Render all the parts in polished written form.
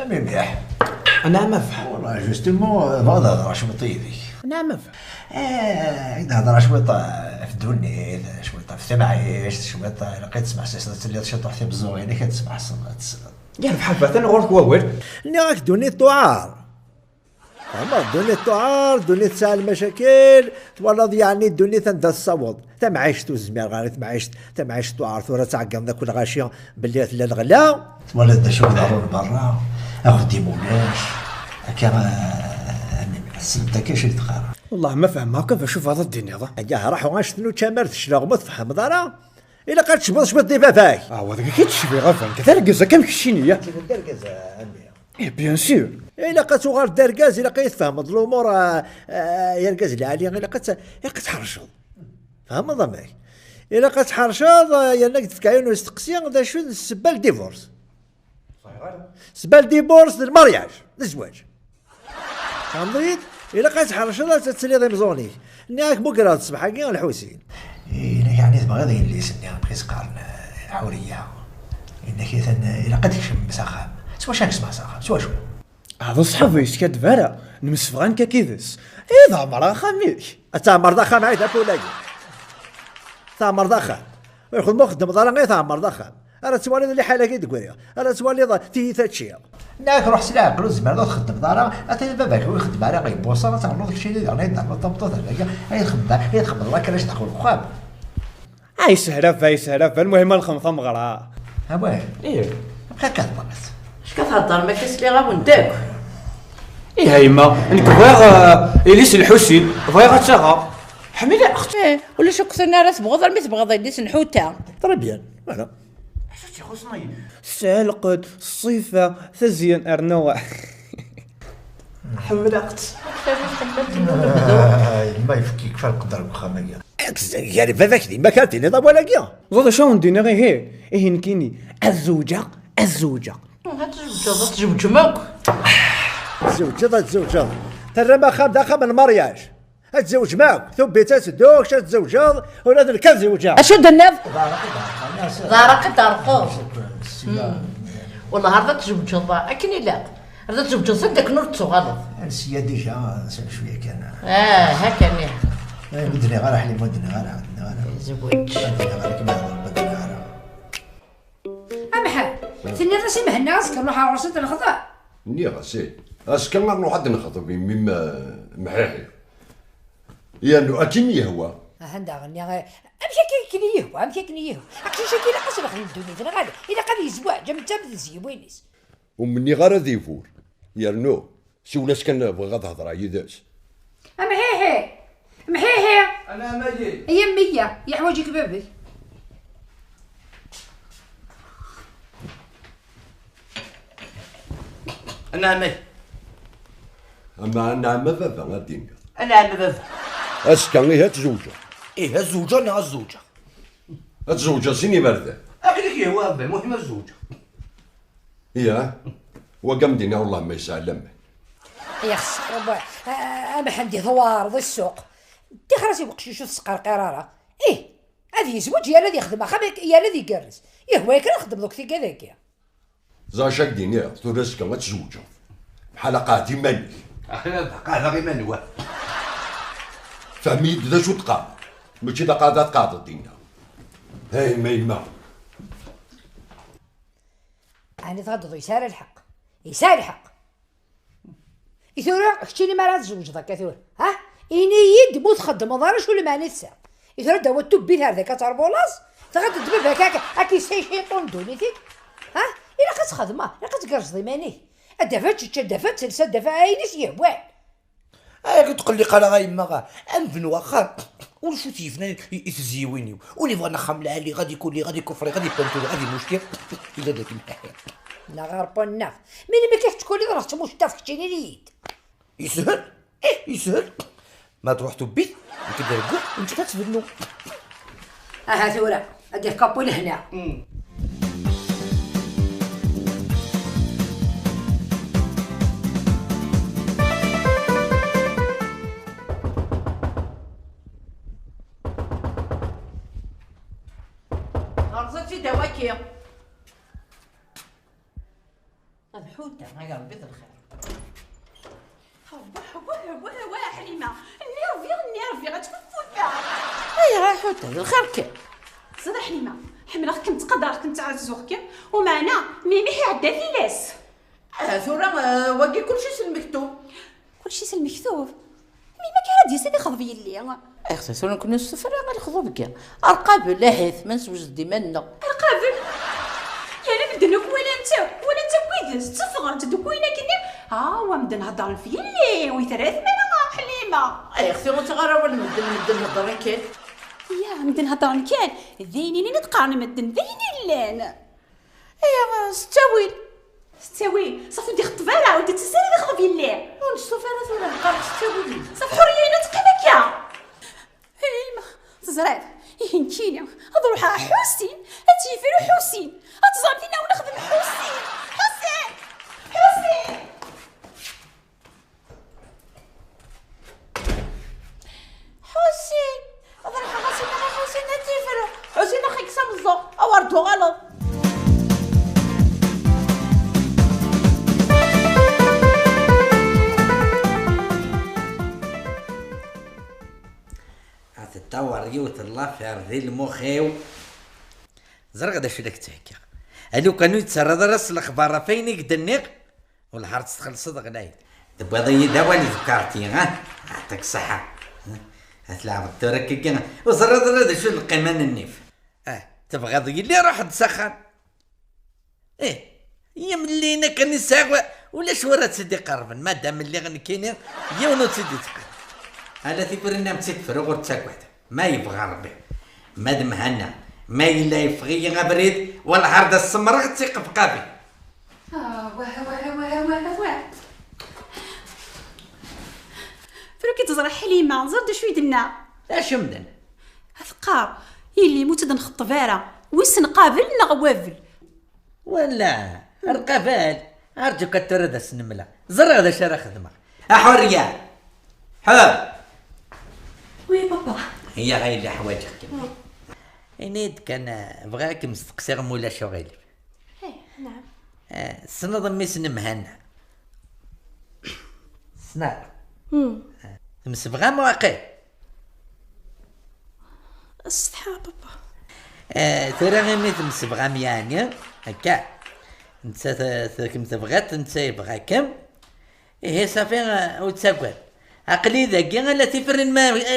مليح. انا ما فهم والله جوستومون بغا نهضر شويه طيبي. انا ما فهم. إذا هضر شويه في الدونيت شويه في التمعيش شويه لقيت تسمع اللي تشطح في بزويني كتسمع الصوت. يا بحال فاتن غورك واول. اللي راك دونيت توعار. اما دونيت توعار دونيت تسال المشاكل تولد يعني الدنيا تندى الصوت تمعيشت وزمير غير تمعيشت توعار ثورة تعقلنا كل غاشيه باللي لا الغلا تولد شوف ضرور برا اخذ ديموناش هكا انت كاش تقرا. والله ما فهم هكا فشوف هذا الدنيا هذا. يا راح غنشتنو تشامرت شنو ما تفهم دارا الا قد شبط شبط دي فافاك. هذاك كيتشبي غفان كتركز كم كشينيه. كتركز عندي. ايه بيان سور. إلا قد صغار دركاز إلا قيتفهم الأمور يركز لي عليا إلا قد تحرشض فهم ضمك إلا قد تحرشض يلا تفكاين ويستقسي دا شو السبة الديفورس السبة الديفورس المارياج الزواج فهمت إلا قد تحرشض تتسلي ضي مزوني نياك بكرة تصبح كي الحوسين إلا يعني تبغى ضي اللي سني بقيت قارن حورية إنك إلا قد تكشم مساخام سوا شاك اسمع ساخام سوا شو هذا صحابي اش كدفارا نمسفغان كيدس اذا مرا خميك تعمر ضخم عيد بولاي تعمر ضخم وياخذ مخدم ضرا غير تعمر ضخم انا توالي اللي حالك تقولي انا توالي في تاتشي ناك روح سلاع بلوز ما تخدم ضرا اتي باباك ويخدم على غير بوصه تعملوا داك الشيء اللي يعني طبطوط هكا هي تخدم الله كلاش تاخذ الخاب اي سهرف المهم الخمطه مغرا ها واه ايه بقى كتهضر اش كتهضر ما كتسلي غا ولدك. ايه هايما انك بغيغ اليس الحسين بغيغ تاغا حميده اختي ولا شو كثرنا راس بغض ما تبغض يديس نحوته. ترى بيان فوالا شتي خصني سالقد الصيفه تزين ارنوا حملقت ما يفكيك فرق قدر بخامية يعني باباك ديما كانتيني ضرب ولا كيا زاد شنو ندير غير هي نكيني الزوجه تجمعك تزوج ترى ما خام داخل من المرياج تزوج معك ثم بيتات دوك شات تزوج ولا ذا كنزوج اشو دناف دارك دارقو والله هذا تزوج اكني لا هذا تزوج صدق نور تصغر السيا ديجا شويه كان هكا بدني غير حليب ودني غير زوج امحا ثني راسي مهنا راسك نروح على راسي نخضع ني غاسي اسكن نروح حد نخطب مما محاحي يعني اكن يهوى هندا غني امشي كي يهوى امشي كي يهوى اكشي شكي لا قصر خلي الدنيا غادي الا قال اسبوع جا متابد زيوينيس ومني غير ذيفور يرنو سولا سكن بغا تهضر يداس محيحي انا ماجي هي مية يا حوايجك بابي انا ماجي اما انا ما بابا غادي انا بابا اسكن هي تزوجه ايه الزوجه انا الزوجه تزوجه سيني برده اكلك هو المهم الزوجه يا وقمدينا والله ما يسلم يا خس انا حندي ثوار ذا السوق دي خلاص يبقى شو تسقر قراره ايه هذه يزوج يا الذي يخدم خبيك يا الذي يقرس يهوى يكره يخدم دوك كذاك زا شاك دينيا تورسك ما تزوجه حلقات ماني انا بقى غير منوى فهميت ذا شو تقاد ماشي ذا قادات قاد دينا هاي ما انا تغدو يسار الحق يثور اختي ما راه تزوج ذاك يثور ها اني يد مو تخدم مضار شو اللي ما نسى يثور دوا تبي هذاك تربولاص تغدو دبب هكاك سي شيطون دونيتي ها الا كتخدم الا كتقرص ضماني دفات سلسه دفا اينيس يهوان تقول لي قال غا يما انفن واخا وشو تيفنا يتزيويني ولي بغا نخملها لي غادي يكون لي غادي كفري غادي بانتو غادي مشكل الا داك المحيا لا غرب الناف مين ما كاش تكون لي راه تموت تفكتيني اليد يسهل يسهل ما تروح تبي وكدركو وانت كتفنو ها ثورة ادير كابو لهنا غرزتي دواكي الحوتة هاي ربي الخير. واه حليمة النيرفي غتفوتها. اي حوتة الخير كي صدق حليمة حملة كنت قدرت كنت عزوغك ومعنا ميمي عدا فيلاس. ثورة واقي كلشي سلمكتوب. كلشي سلمكتوب ميمي كرا سيدي خضبي اللي اختي ثورة كنا نسفر غير خضوبك ارقابل لاحيث ما نسوج ديمالنا ارقابل يا بدنك ولا انت كويدز تفغر تدوك وينا كني ومدن هضر فيلي ويثلاث مالا حليمة. اي اختي غتغرى ولا مدن هضر كيف يا مدن هضر كان ذيني اللي نتقارن مدن ذيني لان ايوا ستاوي صافي ندي خطبالة ودي تسالي نخضب يلي ونشوف انا ثورة نقرا ستاوي صافي حرية نتقلك يا هيما تزرع يهنكيني اضروح حسين اتيفر حسين اتزربينا ونخدم حسين اضروح حسين اتيفر حسين اخيك سمزو اوردو غلط. تدور يوت الله في ذي المخيو زرق دا شو لك تحكي الو كانوا يتسرد راس الاخبار فين يقدنيق والحار تخلص غنايد دابا ضي دابا اللي ذكرتي يعطيك الصحة تلعب الدورة كي وزرد هذا شو القيمان النيف تبغى ضي اللي راح تسخن هي ملي انا كان يساوى ولا شورات سيدي قربا مادام اللي غنكيني يا ونو سيدي تقرب على ثيبرنا متسفر وغير تساكوات ما يبغى ربي مادام هنا ما إلا يفغي غبريد ولا عرض السمرة غتسيق بقابي واه فروكي تزرع حليمة زرد شوي دنا اش مدن اثقار يلي موتد نخط فارا ويس نقابل نغوافل ولا رقابال ارجوك ترد السنمله زر هذا شرا خدمه حريه حب وي بابا هي غير اللي حوايجك انيد كان بغاك مستقصير مولا شغل نعم سنض ميس نمهنا سنا مسبغا مواقع الصحة بابا ترى غير ميت مسبغا ميانيا هكا انت كم تبغات انت يبغاكم هي صافي وتساكل عقلي ذاكي غير تفرن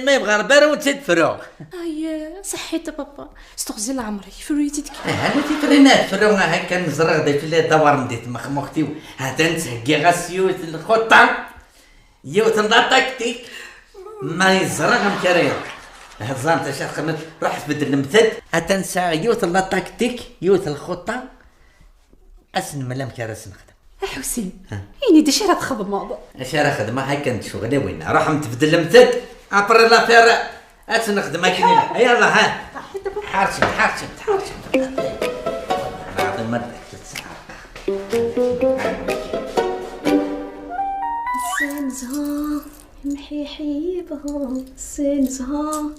ما يبغى ربارة وتدفرو اي صحيت بابا استغزي لعمري فريتي تك هذا تفرنات فرو هكا نزرع داك اللي دور مديت مختي هذا نسقي غاسيوت الخطه يوت نطاكتيك ما يزرع مكريا هزام تشاخ خمت راح تبدل المثل هتنسى يوت الطاكتيك يوت الخطه اسن ملام كراس نخدم حسين يني دي شرا تخدم شرا خدمه هاي كانت شغلي وين راح متبدل المثل ابر لا فير نخدم هكا يلا ها حارشم بعد ما سنزها محيحيبها سنزها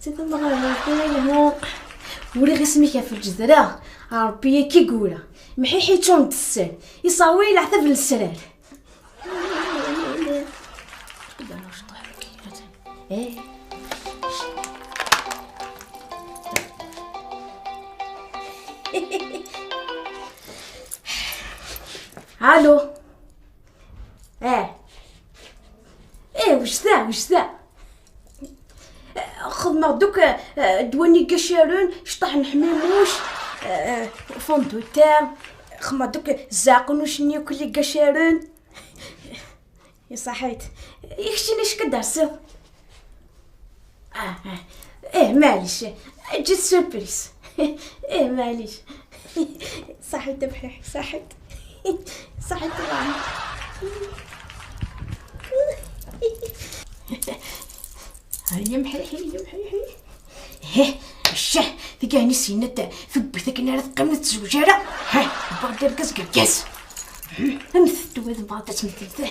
تيت المغربينها ولي غير سميكها في الجزيرة ربي كي قوله محيحيتون تسال يصاوي العثف للسلال الو وش ذا خدمة دوك دواني قشارون شطح نحميموش فندو تام خدمة دوك زاقون وشنيو كل قشارون صحيت يخشيني شكد عسو معليش جيت سوربريز معليش صحيت بحيح صحيت طبعا هيا محيحي الشه ثقاني سينة في بيتك نار قمة زوجارة بغدر قص قرقاس نمثل دواد بعض تمثل